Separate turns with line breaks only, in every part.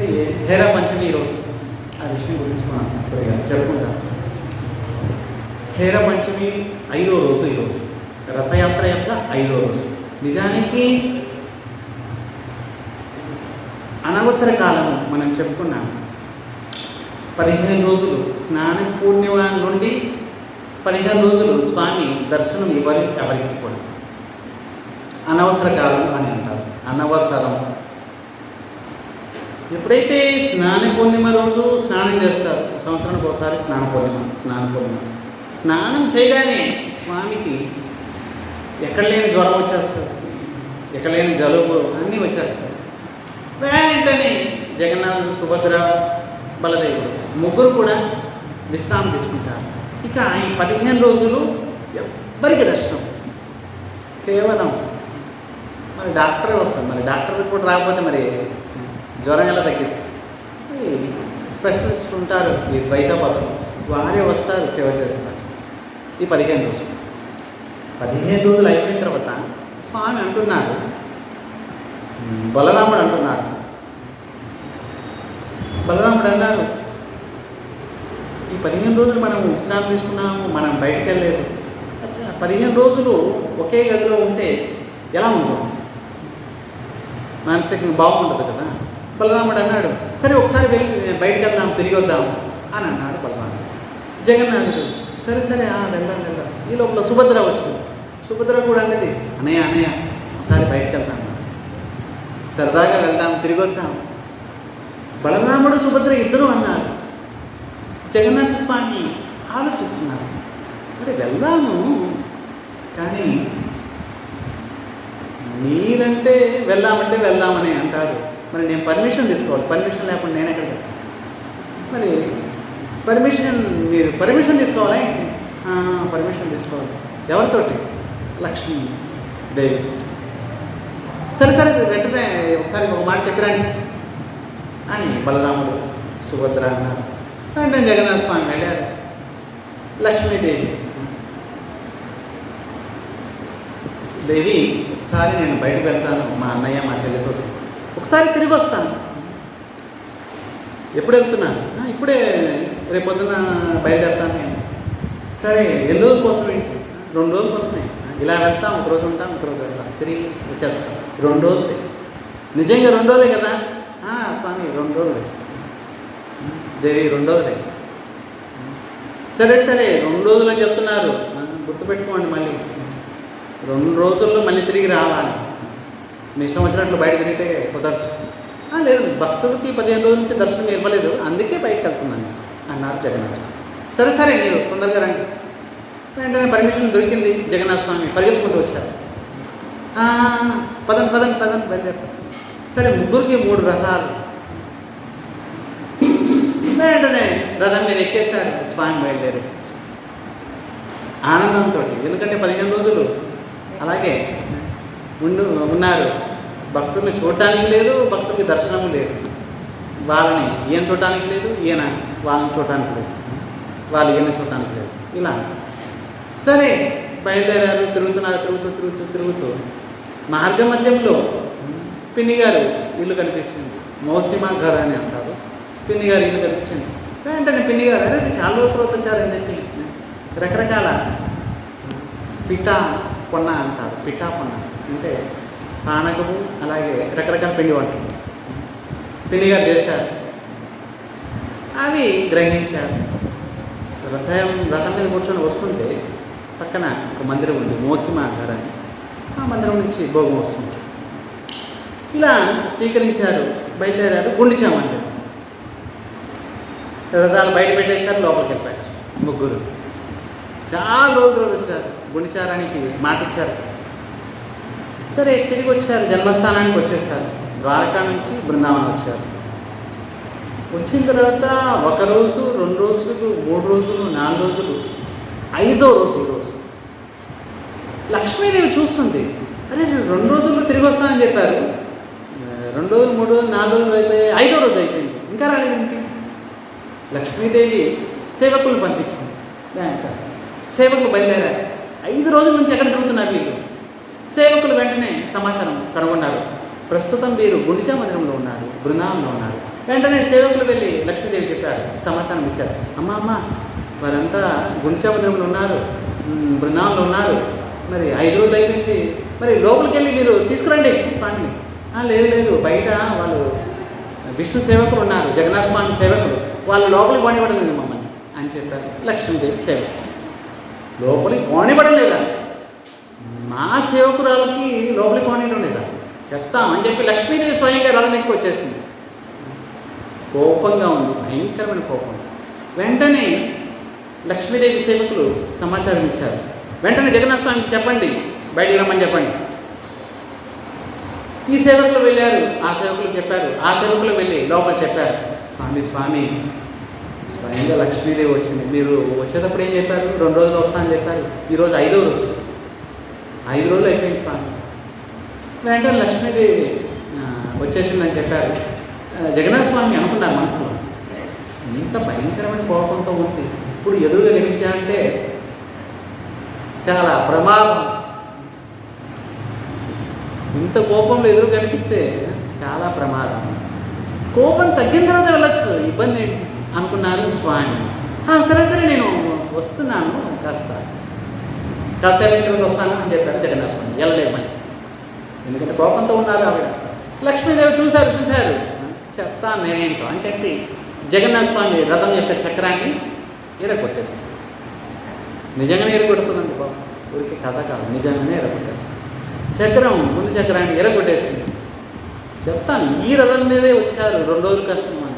Hera పంచమి ఈరోజు ఆ విషయం గురించి మనం కొద్దిగా చెప్పుకుంటాం. హేరా పంచమి 5వ రోజు ఈరోజు, రథయాత్ర యొక్క 5వ రోజు. నిజానికి అనవసర కాలము మనం చెప్పుకున్నాం. 15 రోజులు స్నాన పూర్ణిమ నుండి 15 రోజులు స్వామి దర్శనం ఇవ్వాలి ఎవరికి కూడా. అనవసర కాలం అని అంటారు. అనవసరం. ఎప్పుడైతే స్నాన పూర్ణిమ రోజు స్నానం చేస్తారు, సంవత్సరానికి ఒకసారి స్నాన పూర్ణిమ స్నానం చేయగానే స్వామికి ఎక్కడ లేని జ్వరం వచ్చేస్తుంది, ఎక్కడ లేని జలుబు అన్నీ వచ్చేస్తాయి. వెంటనే జగన్నాథుడు, సుభద్ర, బలదేవుడు ముగ్గురు కూడా విశ్రాంతి తీసుకుంటారు. ఇక ఈ 15 రోజులు ఎవ్వరికి దర్శనం, కేవలం మరి డాక్టరే వస్తారు. మరి డాక్టర్ కూడా రాకపోతే మరి జ్వరం ఎలా తగ్గింది? స్పెషలిస్ట్ ఉంటారు ఈ ద్వైతపదం, వారే వస్తారు, సేవ చేస్తారు. ఈ 15 రోజులు 15 రోజులు అయిపోయిన తర్వాత స్వామి అంటున్నారు, బలరాముడు అన్నారు, ఈ 15 రోజులు మనం విశ్రాంతి తీసుకున్నాము, మనం బయటికి వెళ్ళలేదు. అచ్చా, 15 రోజులు ఒకే గదిలో ఉంటే ఎలా ఉంటుంది? మానసికంగా బాగుంటుంది కదా. బలరాముడు అన్నాడు, సరే ఒకసారి వెళ్ళి బయటకు వెళ్దాం, తిరిగి వద్దాం అని అన్నాడు బలరాముడు. జగన్నాథుడు సరే వెళ్దాం. ఈ లోపల సుభద్ర వచ్చింది. సుభద్ర కూడా అన్నది, అన్నయ్య ఒకసారి బయటకు వెళ్దాం, సరదాగా వెళ్దాం, తిరిగి వద్దాం. బలరాముడు, సుభద్ర ఇద్దరు అన్నారు. జగన్నాథ స్వామి ఆలోచిస్తున్నారు, సరే వెళ్దాము, కానీ మీరంటే వెళ్దామని అంటారు. మరి నేను పర్మిషన్ తీసుకోవాలి, పర్మిషన్ లేకుండా నేను ఎక్కడ వెళ్తాను? మరి మీరు పర్మిషన్ తీసుకోవాలా? పర్మిషన్ తీసుకోవాలి. ఎవరితోటి? లక్ష్మీదేవితో. సరే వెంటనే ఒకసారి ఒక మాట చెప్పిరండి అని బలరాముడు, సుభద్ర అన్నారు. వెంటనే జగన్నాథ స్వామి వెళ్ళారు. లక్ష్మీదేవి, దేవి ఒకసారి నేను బయటకు వెళ్తాను, మా అన్నయ్య మా చెల్లితో ఒకసారి తిరిగి వస్తాను. ఎప్పుడు వెళ్తున్నాను? ఇప్పుడే, రేపొద్దున బయలుదేరుతాను నేను. సరే, ఎన్ని రోజుల కోసం ఏంటి? 2 రోజుల కోసమే. ఇలా వెళ్తాం, ఒకరోజు ఉంటాం, ఒకరోజు వెళ్తాం, తిరిగి వచ్చేస్తాం. 2 రోజులే. నిజంగా 2 రోజులే కదా? స్వామి 2 రోజులే. దేవి 2 రోజులే. సరే 2 రోజులు అని చెప్తున్నారు, గుర్తుపెట్టుకోండి. మళ్ళీ 2 రోజుల్లో మళ్ళీ తిరిగి రావాలి. మీ ఇష్టం వచ్చినట్లు బయట తిరిగితే కుదరచ్చు. లేదు, భక్తుడికి 15 రోజుల నుంచి దర్శనం ఇవ్వలేదు, అందుకే బయటకు వెళ్తున్నాను అన్నారు జగన్నాథ స్వామి. సరే మీరు తొందరగా రండి. వెంటనే పర్మిషన్ దొరికింది. జగన్నాథ స్వామి పరిగెత్తుకుంటూ వచ్చారు. పదండి బయలుదేరుతాం. సరే, ముగ్గురికి 3 రథాలు. వెంటనే రథం మీద ఎక్కేశారు, స్వామి బయలుదేరేశారు ఆనందంతో. ఎందుకంటే 15 రోజులు అలాగే ఉన్నారు. భక్తుల్ని చూడటానికి లేదు, భక్తులకి దర్శనం లేదు. వాళ్ళని ఈయన చూడటానికి లేదు, ఈయన వాళ్ళని చూడటానికి లేదు, వాళ్ళు ఈయన చూడటానికి లేదు. ఇలా సరే బయలుదేరారు. తిరుగుతూ మార్గ మధ్యంలో పిన్ని గారు ఇల్లు కనిపించింది. మౌసిమా గారు అని అంటారు. పిన్ని గారు ఇల్లు కనిపించింది. వెంటనే పిన్ని గారు, అరే చాలా రోజుల వచ్చారని చెప్పి రకరకాల పిఠా పొన్న అంటారు. పిఠా పొన్న అంటే పానకము, అలాగే రకరకాల పిండి వంటలు పిండి గారు చేశారు. అవి గ్రహించారు. రథం మీద కూర్చొని వస్తుంటే పక్కన ఒక మందిరం ఉంది, మోసిమా గారు అని. ఆ మందిరం నుంచి భోగం వస్తుంది. ఇలా స్వీకరించారు, బయలుదేరారు. గుండిచా మందిరం. రథాలు బయట పెట్టేశారు, లోపలికి వెళ్ళిపోయారు. ముగ్గురు చాలా రోజులు వచ్చారు. గుండిచారానికి మాట ఇచ్చారు. సరే తిరిగి వచ్చారు, జన్మస్థానానికి వచ్చేసారు. ద్వారకా నుంచి బృందావనం వచ్చారు. వచ్చిన తర్వాత 1 రోజు, 2 రోజులు, 3 రోజులు, 4 రోజులు, 5వ రోజు ఈరోజు. లక్ష్మీదేవి చూస్తుంది, అరే 2 రోజుల్లో తిరిగి వస్తానని చెప్పారు, 2 రోజులు, 3 రోజులు, 4 రోజులు అయిపోయాయి, 5వ రోజు అయిపోయింది, ఇంకా రాలేదేంటి? లక్ష్మీదేవి సేవకులు పంపించింది. సేవకులు బయలుదేరారు. 5 రోజుల నుంచి ఎక్కడ తిరుగుతున్నారు వీళ్ళు? సేవకులు వెంటనే సమాచారం కనుగొన్నారు. ప్రస్తుతం వీరు గుండిచా మందిరంలో ఉన్నారు, బృందావనంలో ఉన్నారు. వెంటనే సేవకులు వెళ్ళి లక్ష్మీదేవి చెప్పారు, సమాచారం ఇచ్చారు. అమ్మ వారంతా గుండిచామందిరంలో ఉన్నారు, బృందావనంలో ఉన్నారు, మరి 5 రోజులు అయిపోయింది, మరి లోపలికి వెళ్ళి మీరు తీసుకురండి స్వామిని. లేదు బయట వాళ్ళు విష్ణు సేవకులు ఉన్నారు, జగన్నాథ స్వామి సేవకులు, వాళ్ళు లోపలికి పోనివ్వడం మమ్మల్ని అని చెప్పారు లక్ష్మీదేవి సేవకులు. లోపలికి పోనివ్వడం లేదా? మా సేవకురాలకి లోపలికి పోనివ్వడం లేదా? చెప్తామని చెప్పి లక్ష్మీదేవి స్వయంగా రథం ఎక్కువ వచ్చేసింది. కోపంగా ఉంది, భయంకరమైన కోపం. వెంటనే లక్ష్మీదేవి సేవకులు సమాచారం ఇచ్చారు. వెంటనే జగన్నాథ స్వామికి చెప్పండి, బయటికి రమ్మని చెప్పండి. ఈ సేవకులు వెళ్ళారు, ఆ సేవకులు చెప్పారు, ఆ సేవకులు వెళ్ళి లోపల చెప్పారు, స్వామి స్వయంగా లక్ష్మీదేవి వచ్చింది. మీరు వచ్చేటప్పుడు ఏం చెప్పారు? 2 రోజులు వస్తానని చెప్పారు. ఈరోజు 5వ రోజు, 5 రోజులు అయిపోయింది స్వామి. వెంటనే లక్ష్మీదేవి వచ్చేసిందని చెప్పారు. జగన్నాథ స్వామి అనుకున్నారు మనసులో, ఇంత భయంకరమైన కోపంతో ఉంది, ఇప్పుడు ఎదురుగా కనిపించాలంటే చాలా ప్రమాదం. ఇంత కోపంలో ఎదురు కనిపిస్తే చాలా ప్రమాదం. కోపం తగ్గిన తర్వాత వెళ్ళొచ్చు, ఇబ్బంది ఏంటి అనుకున్నారు స్వామి. సరే నేను వస్తున్నాను, కాసేపు ఇంటికి వస్తాను అని చెప్పారు జగన్నాథ స్వామి. వెళ్ళలేదు మళ్ళీ, ఎందుకంటే కోపంతో ఉన్నారు ఆవిడ. లక్ష్మీదేవి చూశారు, చెప్తాను నేనేంటో అని చెప్పి జగన్నాథ స్వామి రథం యొక్క చక్రాన్ని ఎరగొట్టేస్తాను. నిజంగానే ఎరగొట్టుకున్నాను బాబు, ఊరికి కథ కాదు, నిజంగానే ఎరగొట్టేస్తాను. ముందు చక్రాన్ని ఎరగొట్టేసింది. చెప్తాను, ఈ రథం మీదే వచ్చారు 2 రోజులు కష్టమని,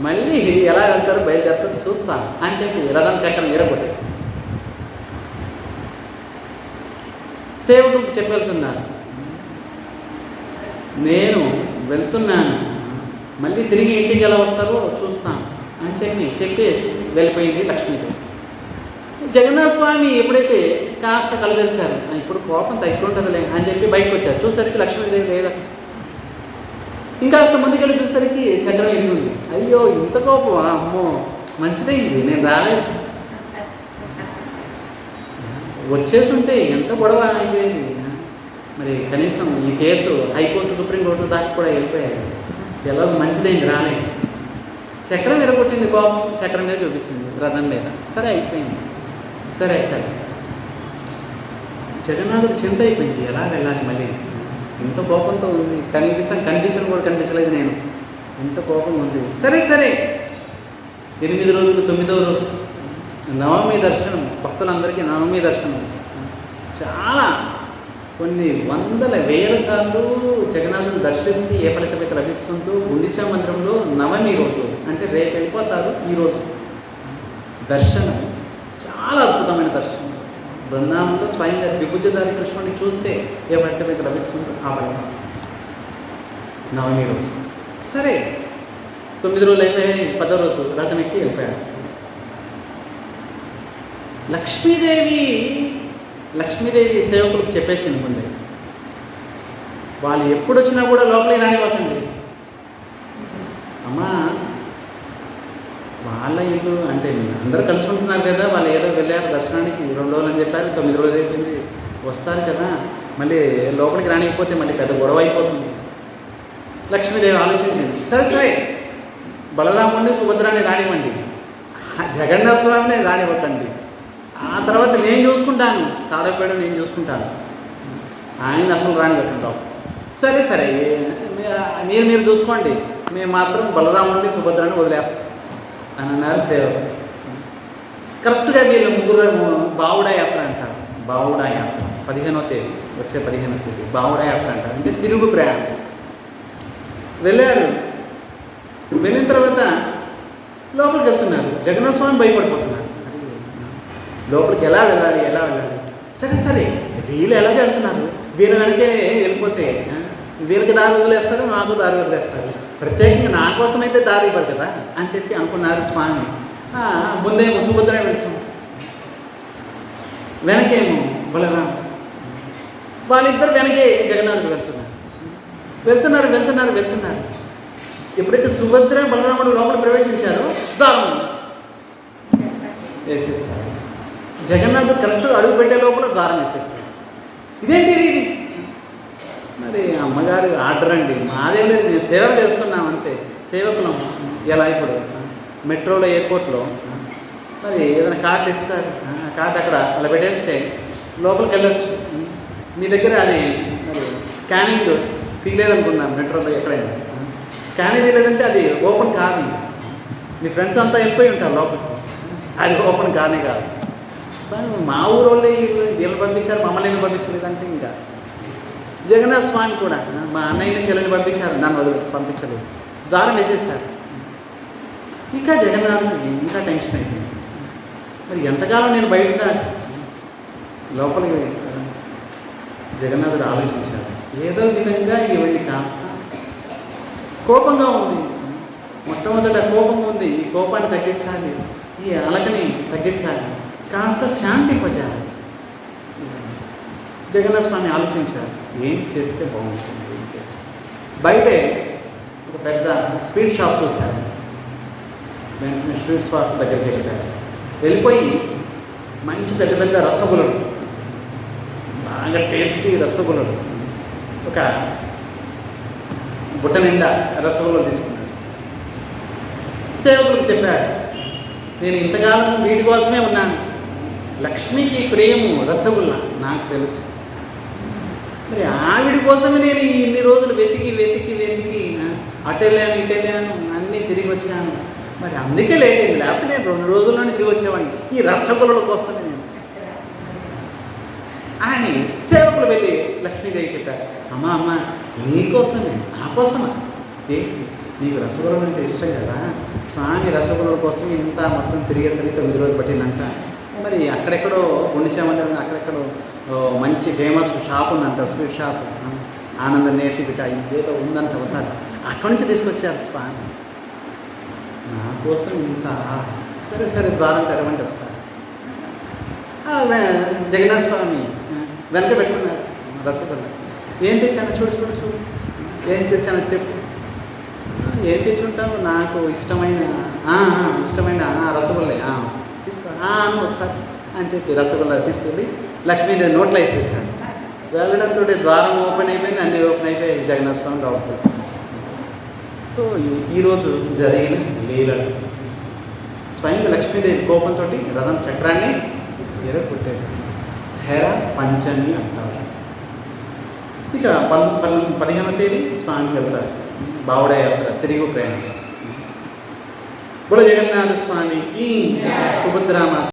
మళ్ళీ ఇది ఎలా వెళ్తారో బయలుదేరుతారో చూస్తాను అని చెప్పి రథం చక్రం ఎరగొట్టేసింది. సేవకుడు చెప్పి వెళ్తున్నారు, నేను వెళ్తున్నాను, మళ్ళీ తిరిగి ఇంటికి ఎలా వస్తారో చూస్తాను అని చెప్పేసి వెళ్ళిపోయింది లక్ష్మీదేవి. జగన్నాథ స్వామి ఎప్పుడైతే కాస్త కళ్ళు తెరిచారు, ఇప్పుడు కోపం తగ్గుంటుందిలే అని చెప్పి బయటకు వచ్చారు. చూసరికి లక్ష్మీదేవి లేదా. ఇంకాస్త ముందుకెళ్ళి చూసేసరికి చక్రం ఎరిగి ఉంది. అయ్యో ఇంత కోపం, అమ్మో మంచిదైంది నేను రాలేదు, వచ్చేసి ఉంటే ఎంత గొడవ అయిపోయేది. మరి కనీసం ఈ కేసు హైకోర్టు సుప్రీంకోర్టు దాకా కూడా వెళ్ళిపోయారు. ఎలా మంచిదైంది రాలేదు. చక్రం ఎరగొట్టింది, కోపం చక్రం మీద చూపించింది, రథం మీద. సరే అయిపోయింది. సరే జగన్నాథుడు చింత అయిపోయింది, ఎలా వెళ్ళాలి మళ్ళీ, ఇంత కోపంతో ఉంది, కనీసం కండిషన్ కూడా కనిపించలేదు నేను, ఇంత కోపం ఉంది. సరే 8 రోజులు 9వ రోజు నవమి దర్శనం, భక్తులందరికీ నవమి దర్శనం. చాలా కొన్ని వందల వేల సార్లు జగన్నాథుని దర్శిస్తే ఏ ఫలితమైతే లభిస్తుందో గుండిచా మందిరంలో నవమి రోజు, అంటే రేపు వెళ్ళిపోతారు, ఈరోజు దర్శనం చాలా అద్భుతమైన దర్శనం. బృందావనంలో స్వయంగా విభుజధారి కృష్ణుడిని చూస్తే ఏ ఫలితమైతే లభిస్తుందో ఆ ఫలితం నవమి రోజు. సరే 9 రోజులు అయిపోయాయి, 10వ రోజు రథం ఎక్కి వెళ్ళిపోయారు. లక్ష్మీదేవి సేవకులకు చెప్పేసింది ముందే, వాళ్ళు ఎప్పుడు వచ్చినా కూడా లోపలికి రానివ్వకండి. అమ్మా వాళ్ళ ఇల్లు అంటే అందరూ కలిసి ఉంటున్నారు కదా, వాళ్ళు ఏదో వెళ్ళారు దర్శనానికి 2 రోజులు అని చెప్పారు, 9 రోజులు అయిపోయింది, వస్తారు కదా, మళ్ళీ లోపలికి రానికపోతే మళ్ళీ పెద్ద గొడవ అయిపోతుంది. లక్ష్మీదేవి ఆలోచించింది, సరే బలరాముడిని సుభద్రాన్ని రానివ్వండి, జగన్నాథ స్వామిని రానివ్వకండి, ఆ తర్వాత నేను చూసుకుంటాను, తాడపేడ నేను చూసుకుంటాను, ఆయన అసలు రానివ్వకండి. సరే మీరు చూసుకోండి, మేము మాత్రం బలరాముడిని సుభద్రాన్ని వదిలేస్తాం అని అన్నారు సేవకులు. కరెక్ట్గా వీళ్ళు ముగ్గురు బావుడా యాత్ర అంటారు. బావుడా యాత్ర 15వ తేదీ, వచ్చే 15వ తేదీ బావుడా యాత్ర అంటారు, అంటే తిరుగు ప్రయాణం. వెళ్ళారు. వెళ్ళిన తర్వాత లోపలికి వెళ్తున్నారు. జగన్నాథ స్వామి భయపడిపోతున్నారు, లోపలికి ఎలా వెళ్ళాలి. సరే వీళ్ళు ఎలాగ వెళ్తున్నారు, వీళ్ళ వెనకే వెళ్ళిపోతే వీళ్ళకి దారి వదిలేస్తారు, నాకు దారి వదిలేస్తారు, ప్రత్యేకంగా నా కోసమైతే దారి ఇవ్వరు కదా అని చెప్పి అనుకున్నారు స్వామి. ముందేమో సుభద్ర వెళ్తాం, వెనకేమో బలరాం, వాళ్ళిద్దరు వెనకే జగన్నాథుడు వెళ్తున్నారు. ఎప్పుడైతే సుభద్ర బలరాముడు లోపల ప్రవేశించారో దారుణం వేసేస్తారు. జగన్నాథుడు కరెక్ట్ అడుగు పెట్టే లోపల దారం వేసేస్తారు. ఇదేంటి ఇది? మరి అమ్మగారు ఆర్డర్ అండి, మాదేం లేదు, మేము సేవ చేస్తున్నాం అంతే. సేవకులం ఎలా ఇప్పుడు మెట్రోలో ఎయిర్పోర్ట్లో మరి ఏదైనా కార్డు ఇస్తారు, కార్డు అక్కడ అలా పెట్టేస్తే లోపలికి వెళ్ళొచ్చు. మీ దగ్గర అది మరి స్కానింగ్ తీయలేదనుకుందాం, మెట్రోలో ఎక్కడైనా స్కానింగ్ తీయలేదంటే అది ఓపెన్ కాదు. మీ ఫ్రెండ్స్ అంతా వెళ్ళిపోయి ఉంటారు లోపలికి, అది ఓపెన్ కానే కాదు. సో మా ఊరు వాళ్ళే వీళ్ళు పంపించారు, మమ్మల్ని ఎందుకు పంపించలేదంటే ఇంకా జగన్నాథ స్వామి కూడా మా అన్నయ్యని చెల్లెని పంపించారు, నన్ను వదిలి పంపించలేదు, ద్వారం వేసేసారు. ఇంకా జగన్నాథుడికి ఇంకా టెన్షన్ అయిపోయింది. మరి ఎంతకాలం నేను బయట ఉండాలి? లోపలికి జగన్నాథుడు ఆలోచించాడు, ఏదో విధంగా ఇవన్నీ కాస్త కోపంగా ఉంది, మొట్టమొదట కోపంగా ఉంది, ఈ కోపాన్ని తగ్గించాలి, ఈ అలకని తగ్గించాలి, కాస్త శాంతింపజేయాలి. జగన్నాథ స్వామి ఆలోచించారు, ఏం చేస్తే బాగుంటుంది, ఏం చేస్తే. బయటే ఒక పెద్ద స్వీట్ షాప్ చూశారు. వెంటనే స్వీట్ షాప్ దగ్గరికి వెళ్ళిపోయారు. వెళ్ళిపోయి మంచి పెద్ద పెద్ద రసగుల్లలు, బాగా టేస్టీ రసగుల్లలు, ఒక బుట్ట నిండా రసగుల్లలు తీసుకున్నారు. సేవకులకు చెప్పారు, నేను ఇంతకాలం వీటి కోసమే ఉన్నాను, లక్ష్మికి ప్రేమ రసగుల్లా నాకు తెలుసు, మరి ఆవిడ కోసమే నేను ఇన్ని రోజులు వెతికి వెతికి వెతికి అటు వెళ్ళాను ఇటు వెళ్ళాను అన్నీ తిరిగి వచ్చాను, మరి అందుకే లేట్ అయింది, లేకపోతే నేను 2 రోజుల్లోనే తిరిగి వచ్చేవాడిని ఈ రసగుల్లల కోసమే నేను అని సేవకులు వెళ్ళి లక్ష్మీదేవి చెప్పారు, అమ్మ అమ్మ నీకోసమే, నా కోసమా, ఏంటి నీకు రసగుల్లలు అంటే ఇష్టం కదా, స్వామి రసగుల్లల కోసం ఇంత మొత్తం తిరిగేసరికి 9 రోజులు పట్టిందంట. మరి అక్కడెక్కడో ఉండిచామంటే అక్కడెక్కడో మంచి ఫేమస్ షాప్ ఉందంట, స్వీట్ షాప్, ఆనంద నేతి మిఠాయి ఏదో ఉందంట, అవుతారు అక్కడి నుంచి తీసుకొచ్చారు స్వామి నా కోసం ఇంత. సరే సరే ద్వారం తెరవండి ఒకసారి. జగన్నాథ స్వామి వెనక పెట్టుకున్నారు రసగుల్ల. ఏం తెచ్చాను చూడు చూడు చూడు, ఏం తెచ్చాను చెప్పు, ఏం తెచ్చుంటావు, నాకు ఇష్టమైన రసగుల్లే తీసుకో ఒకసారి అని చెప్పి రసగుల్ల తీసుకెళ్ళి లక్ష్మీదేవి నోట్లో వేసేసాడు. వెళ్ళడంతో ద్వారం ఓపెన్ అయిపోయింది, అన్నీ ఓపెన్ అయిపోయి జగన్నాథ స్వామి లోపల. సో ఈరోజు జరిగిన లీలలు, స్వయంగా లక్ష్మీదేవి కోపంతో రథం చక్రాన్ని ఎరగొట్టేస్తుంది. హేర పంచమి అంటారు. ఇక 15వ తేదీ స్వామికి వెళ్తారు, బావుడ యాత్ర, తిరిగి ప్రయాణం. బుడ జగన్నాథ స్వామికి సుభద్రామాత